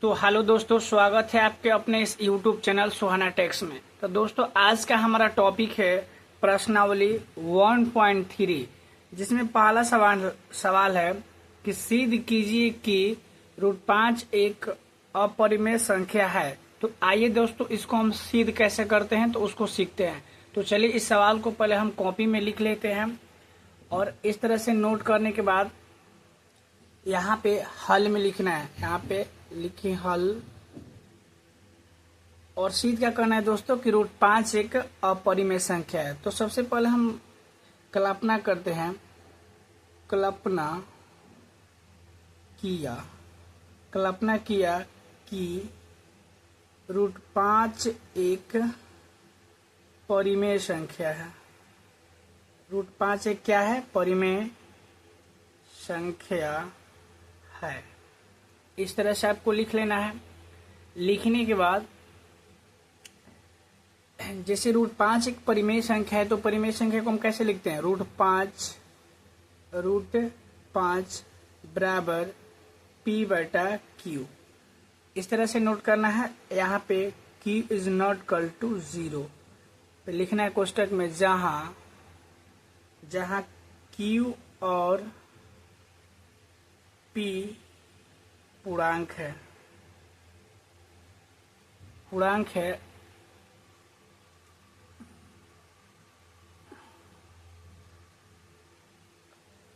तो हेलो दोस्तों, स्वागत है आपके अपने इस यूट्यूब चैनल सुहाना टेक्स में। तो दोस्तों, आज का हमारा टॉपिक है प्रश्नावली 1.3, जिसमें पहला सवाल है कि सिद्ध कीजिए कि √5 एक अपरिमेय संख्या है। तो आइए दोस्तों, इसको हम सिद्ध कैसे करते हैं तो उसको सीखते हैं। तो चलिए इस सवाल को पहले हम कॉपी में लिख लेते हैं और इस तरह से नोट करने के बाद यहाँ पे हल में लिखना है। यहाँ पे लिखिए हल, और सिद्ध क्या करना है दोस्तों कि √5 एक अपरिमेय संख्या है। तो सबसे पहले हम कल्पना करते हैं। कल्पना किया कि √5 एक परिमेय संख्या है। √5 एक क्या है? परिमेय संख्या है। इस तरह से आपको लिख लेना है। लिखने के बाद जैसे √5 एक परिमेय संख्या है, तो परिमेय संख्या को हम कैसे लिखते हैं? √5 बराबर P/Q। इस तरह से नोट करना है। यहाँ पे Q is not equal to 0 पे लिखना है कोष्टक में, जहां Q और P पूर्णांक है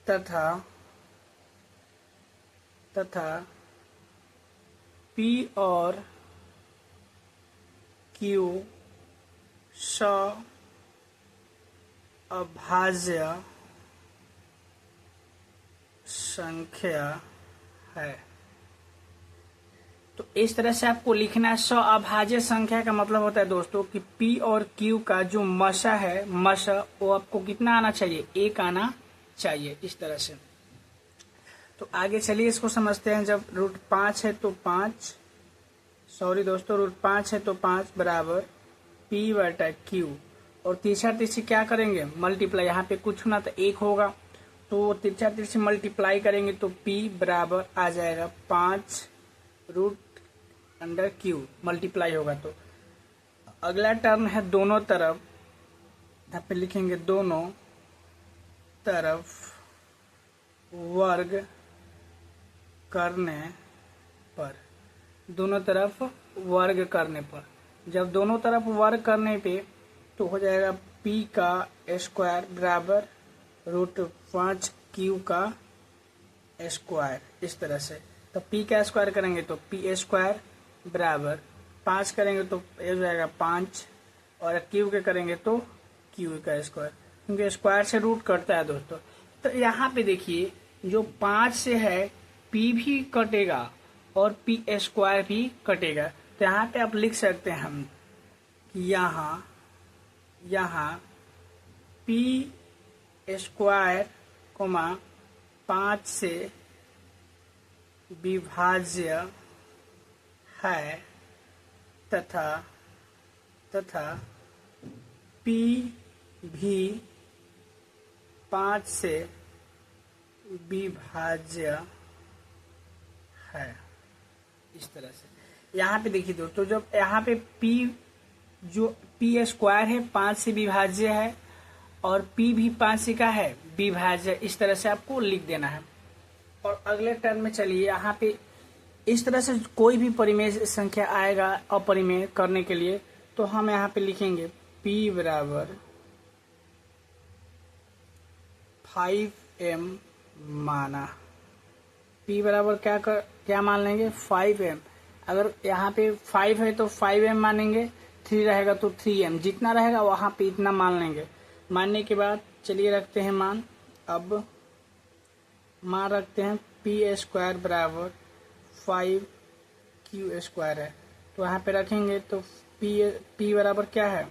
तथा P और Q अभाज्य संख्या है। तो इस तरह से आपको लिखना है। अभाज्य संख्या का मतलब होता है दोस्तों कि P और Q का जो मशा है, वो आपको कितना आना चाहिए? 1 आना चाहिए। इस तरह से तो आगे चलिए इसको समझते हैं। जब √5 है तो 5 बराबर P/Q, और तीसरी क्या करेंगे? मल्टीप्लाई। यहाँ पे कुछ ना तो 1 होगा, तो तीसरी मल्टीप्लाई करेंगे तो P बराबर आ जाएगा 5√Q, मल्टीप्लाई होगा। तो अगला टर्म है दोनों तरफ। यहाँ पे लिखेंगे दोनों तरफ वर्ग करने पर। जब दोनों तरफ वर्ग करने पे तो हो जाएगा P का स्क्वायर बराबर √5Q का स्क्वायर। इस तरह से तो P का स्क्वायर करेंगे तो P² बराबर 5 करेंगे तो हो जाएगा 5, और Q के करेंगे तो Q का स्क्वायर, क्योंकि स्क्वायर से रूट कटता है दोस्तों। तो यहाँ पे देखिए, जो 5 से है P भी कटेगा और P² भी कटेगा। तो यहाँ पे आप लिख सकते हैं हम कि यहाँ P² 5 से विभाज्य है तथा P भी 5 से विभाज्य है। इस तरह से यहाँ पे देखिए दोस्तों, जब यहाँ पे P² है 5 से विभाज्य है और P भी 5 से का है विभाज्य। इस तरह से आपको लिख देना है। और अगले टर्म में चलिए, यहाँ पे इस तरह से कोई भी परिमेय संख्या आएगा अपरिमेय करने के लिए, तो हम यहाँ पे लिखेंगे P बराबर 5m माना। P बराबर क्या मान लेंगे? 5m। अगर यहाँ पे 5 है तो 5m मानेंगे, 3 रहेगा तो 3m, जितना रहेगा वहां पे इतना मान लेंगे। मानने के बाद चलिए रखते हैं मान। अब मान रखते हैं P² बराबर 5Q² है, तो यहाँ पे रखेंगे तो P बराबर क्या है?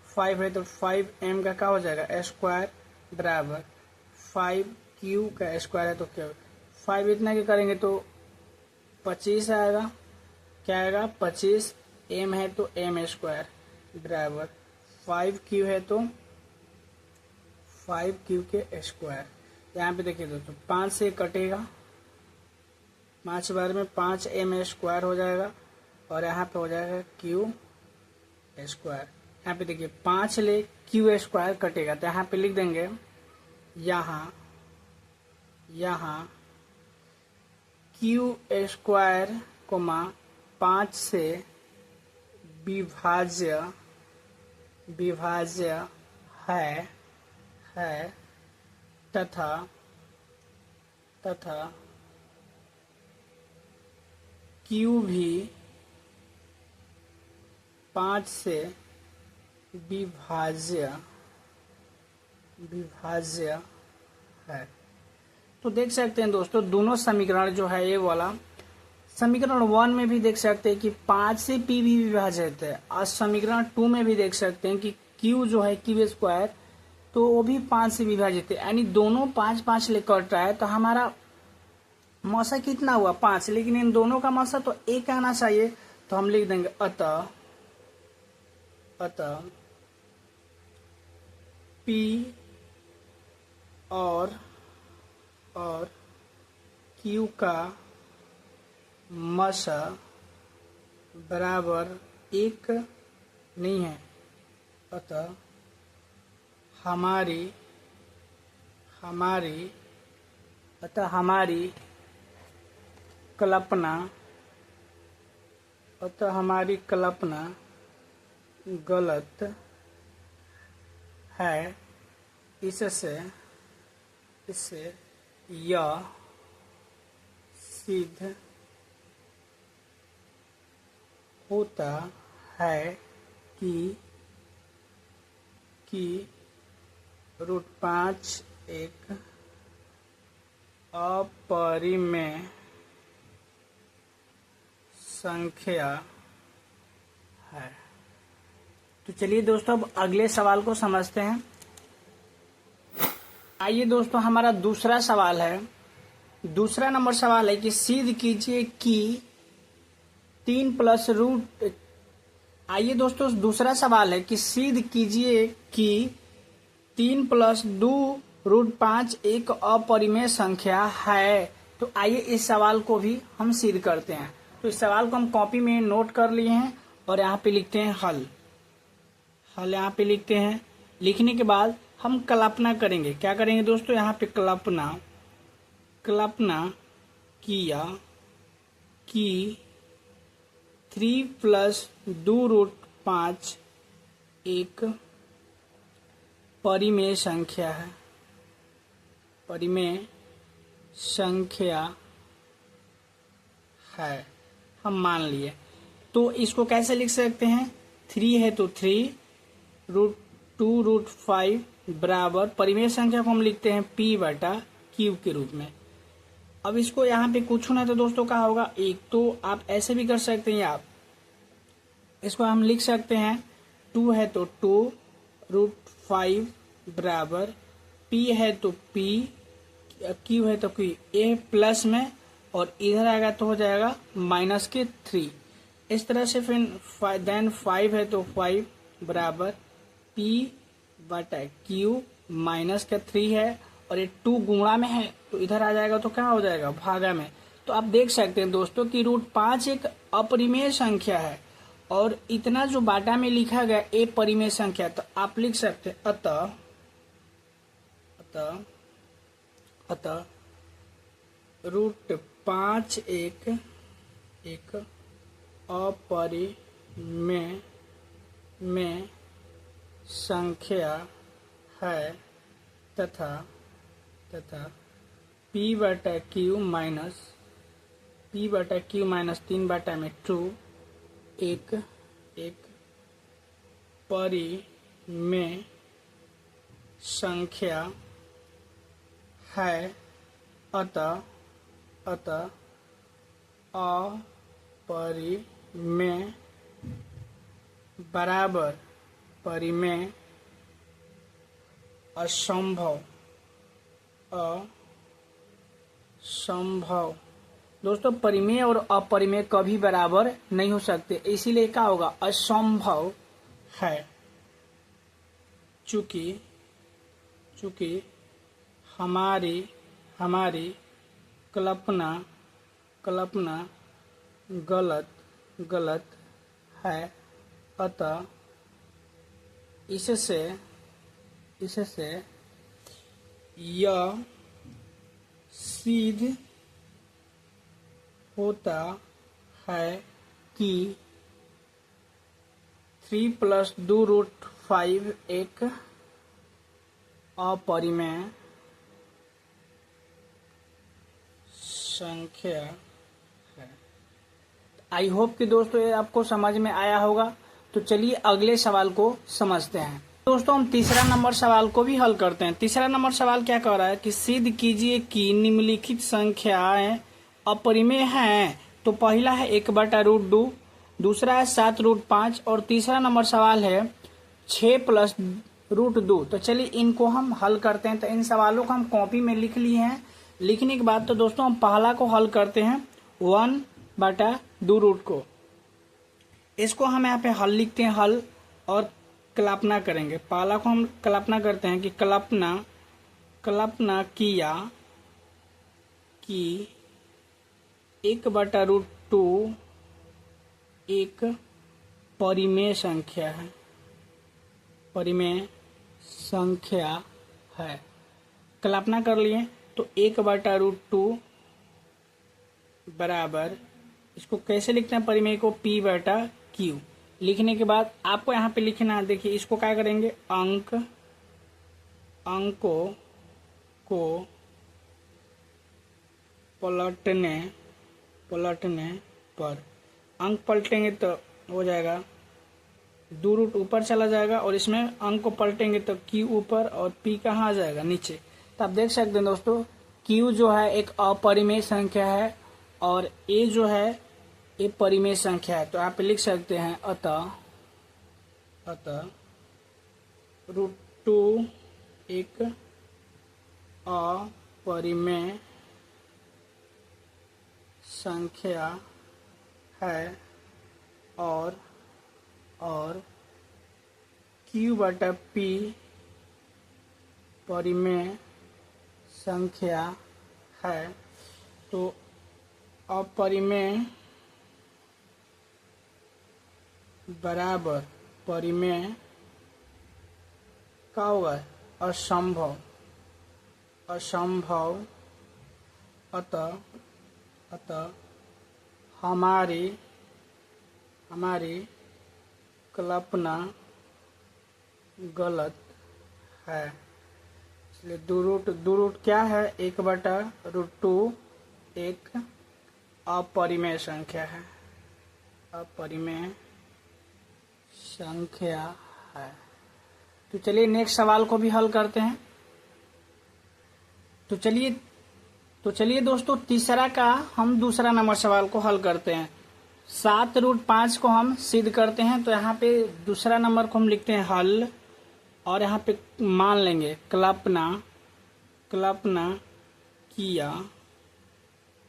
5 है, तो 5m का क्या हो जाएगा? स्क्वायर बराबर 5Q का स्क्वायर है, तो क्या 5 इतना के करेंगे तो 25 आएगा। क्या आएगा? 25। m है तो m² बराबर 5Q है तो 5Q के स्क्वायर। यहाँ पे देखिए दोस्तों, 5 से कटेगा 5 बार में 5m स्क्वायर हो जाएगा और यहाँ पे हो जाएगा q स्क्वायर। यहाँ पे देखिए 5 ले q स्क्वायर कटेगा तो यहाँ पे लिख देंगे यहाँ q स्क्वायर कोमा 5 से विभाज्य है तथा q भी 5 से विभाज्य है। तो देख सकते हैं दोस्तों दोनों समीकरण जो है ये वाला समीकरण 1 में भी देख सकते हैं कि 5 से p भी विभाजित है और समीकरण 2 में भी देख सकते हैं कि q जो है q स्क्वायर तो वो भी 5 से विभाजित है, यानी दोनों 5 ले कट रहा है तो हमारा मौसा कितना हुआ 5, लेकिन इन दोनों का मौसा तो 1 आना चाहिए। तो हम लिख देंगे अतः p और q का मौसा बराबर 1 नहीं है। अतः हमारी कल्पना गलत है। इससे यह सिद्ध होता है कि √5 एक अपरिमेय संख्या है। तो चलिए दोस्तों अब अगले सवाल को समझते हैं। आइए दोस्तों हमारा दूसरा सवाल है, दूसरा नंबर सवाल है कि सिद्ध कीजिए कि 3 प्लस रूट। आइए दोस्तों दूसरा सवाल है कि सिद्ध कीजिए कि 3 प्लस 2 √5 एक अपरिमेय संख्या है। तो आइए इस सवाल को भी हम सिद्ध करते हैं। तो इस सवाल को हम कॉपी में नोट कर लिए हैं और यहाँ पे लिखते हैं हल यहाँ पे लिखते हैं। लिखने के बाद हम कल्पना करेंगे। क्या करेंगे दोस्तों, यहाँ पे कल्पना किया कि 3 प्लस 2 √5 एक परिमेय संख्या है, हम मान लिए। तो इसको कैसे लिख सकते हैं, 3 है तो 3 √2 √5 बराबर परिमेय संख्या को हम लिखते हैं p/q के रूप में। अब इसको यहाँ पे कुछ ना तो दोस्तों क्या होगा 1। तो आप ऐसे भी कर सकते हैं, आप इसको हम लिख सकते हैं 2 है तो 2 √5 बराबर p है तो p, q है तो q, a प्लस में और इधर आएगा तो हो जाएगा -3। इस तरह से फिर देन 5 है तो 5 बराबर p/q -3 है और ये 2 गुणा में है तो इधर आ जाएगा तो क्या हो जाएगा भागा में। तो आप देख सकते हैं दोस्तों कि √5 एक अपरिमेय संख्या है और इतना जो बाटा में लिखा गया ए परिमेय संख्या। तो आप लिख सकते हैं अतः √5 एक अपरिमेय संख्या है तथा p/q -3/2 एक परिमेय संख्या है। अतः अपरिमेय बराबर परिमेय असंभव। दोस्तों परिमेय और अपरिमेय कभी बराबर नहीं हो सकते, इसीलिए क्या होगा असंभव है। चूंकि हमारी कल्पना गलत है, अतः इससे यह सिद्ध होता है कि 3+2√5 एक अपरिमेय संख्या है। आई होप कि दोस्तों ये आपको समझ में आया होगा। तो चलिए अगले सवाल को समझते हैं। दोस्तों हम तीसरा नंबर सवाल को भी हल करते हैं। तीसरा नंबर सवाल क्या कह रहा है कि सिद्ध कीजिए कि निम्नलिखित संख्याएं अपरिमेय हैं। तो पहला है 1/√2, दूसरा है 7√5 और तीसरा नंबर सवाल है 6+√2। तो चलिए इनको हम हल करते हैं। तो इन सवालों को हम कॉपी में लिख लिए हैं। लिखने के बाद तो दोस्तों हम पहला को हल करते हैं 1/2 को। इसको हम यहाँ पे हल लिखते हैं, हल, और कल्पना करेंगे। पहला को हम कल्पना करते हैं कि कल्पना किया कि 1/√2 एक परिमेय संख्या है। कल्पना कर लिए तो 1/√2 बराबर, इसको कैसे लिखते हैं परिमेय को, P/Q। लिखने के बाद आपको यहाँ पे लिखना है, देखिए इसको क्या करेंगे, अंकों को पलटने पर अंक पलटेंगे तो हो जाएगा 2 ऊपर चला जाएगा, और इसमें अंक को पलटेंगे तो Q ऊपर और P कहाँ आ जाएगा, नीचे। तो आप देख सकते हैं दोस्तों, Q जो है एक अपरिमेय संख्या है और A जो है ये परिमेय संख्या है। तो आप लिख सकते हैं अतः √2 एक अपरिमेय संख्या है और Q/P परिमेय संख्या है। तो अपरिमेय बराबर परिमेय क्या होगा, असंभव। अतः हमारी कल्पना गलत है। इसलिए 2 क्या है, 1/√2 एक अपरिमेय संख्या है, तो चलिए नेक्स्ट सवाल को भी हल करते हैं। तो चलिए दोस्तों तीसरा का हम दूसरा नंबर सवाल को हल करते हैं। 7√5 को हम सिद्ध करते हैं। तो यहाँ पे दूसरा नंबर को हम लिखते हैं हल, और यहाँ पे मान लेंगे कल्पना किया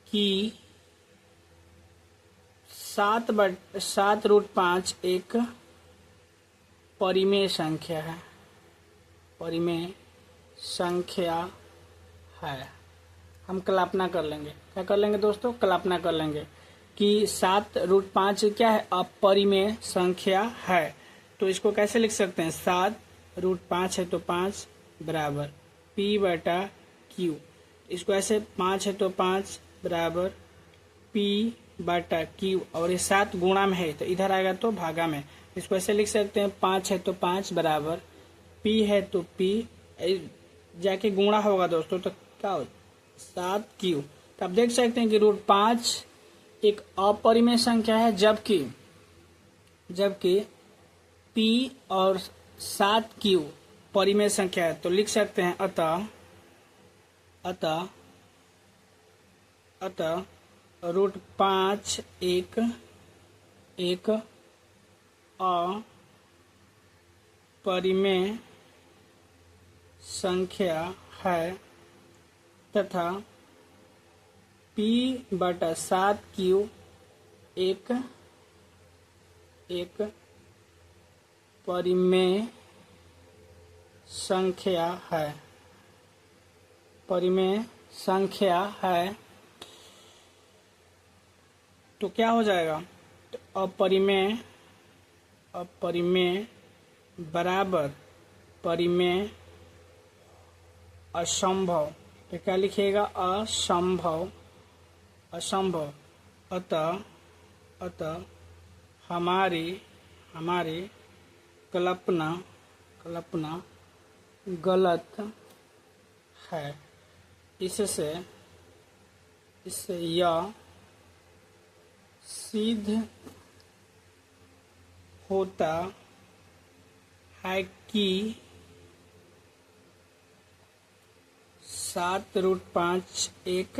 कि 7√5 एक परिमेय संख्या है। हम कल्पना कर लेंगे, क्या कर लेंगे दोस्तों, कल्पना कर लेंगे कि 7√5 क्या है, अपरिमेय संख्या है। तो इसको कैसे लिख सकते हैं, 7√5 है तो 5 बराबर P/Q। इसको ऐसे 5 है तो 5 बराबर P/Q, और ये 7 गुणा में है तो इधर आएगा तो भागा में। इसको ऐसे लिख सकते हैं 5 है तो 5 बराबर P है तो P, जाके गुणा होगा दोस्तों तो क्या हो, 7Q। तो आप देख सकते हैं कि √5 एक अपरिमेय संख्या है, जबकि P और 7Q परिमेय संख्या है। तो लिख सकते हैं अतः √5 एक अपरिमेय संख्या है तथा P/7Q एक परिमेय संख्या है। तो क्या हो जाएगा, तो अपरिमेय बराबर परिमेय असंभव, तो क्या लिखिएगा, असंभव। अतः हमारी कल्पना गलत है। इससे यह सिद्ध होता है कि 7√5 एक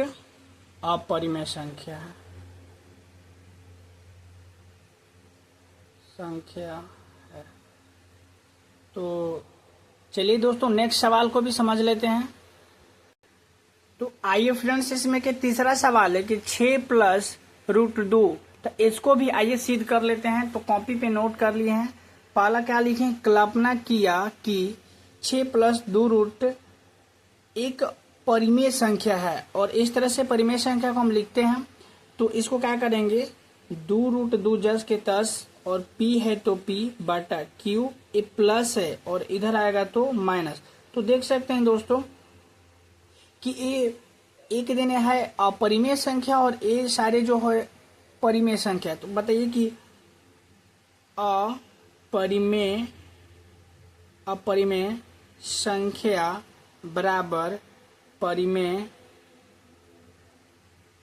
अपरिमेय संख्या है। तो चलिए दोस्तों नेक्स्ट सवाल को भी समझ लेते हैं। तो आइए फ्रेंड्स, इसमें के तीसरा सवाल है कि 6 + √2, तो इसको भी आइए सिद्ध कर लेते हैं। तो कॉपी पे नोट कर लिए हैं। पहला क्या लिखें, कल्पना किया कि 6 + 2 एक परिमेय संख्या है, और इस तरह से परिमेय संख्या को हम लिखते हैं। तो इसको क्या करेंगे, 2√2 जस के तस, और p है तो p बटा q, ये प्लस है और इधर आएगा तो माइनस। तो देख सकते हैं दोस्तों कि ये एक दिन है अपरिमेय संख्या और ये सारे जो है परिमेय संख्या। तो बताइए कि अपरिमेय संख्या बराबर परिमेय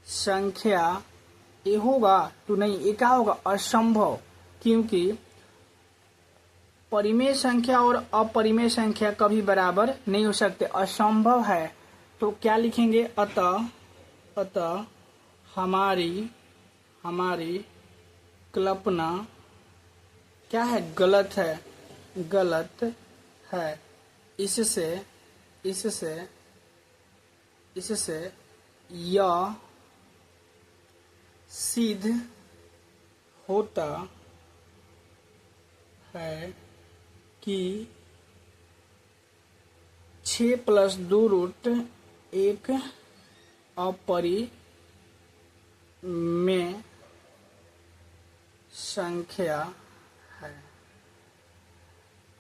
संख्या, ये होगा तो नहीं, ये क्या होगा, असंभव, क्योंकि परिमेय संख्या और अपरिमेय संख्या कभी बराबर नहीं हो सकते, असंभव है। तो क्या लिखेंगे, अतः हमारी कल्पना क्या है, गलत है। इससे यह सिद्ध होता है कि 6 + 2 एक अपरिमेय संख्या है।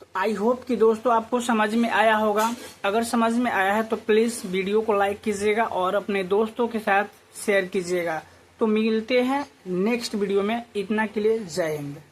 तो आई होप कि दोस्तों आपको समझ में आया होगा। अगर समझ में आया है तो प्लीज वीडियो को लाइक कीजिएगा और अपने दोस्तों के साथ शेयर कीजिएगा। तो मिलते हैं नेक्स्ट वीडियो में, इतना के लिए जय हिंद।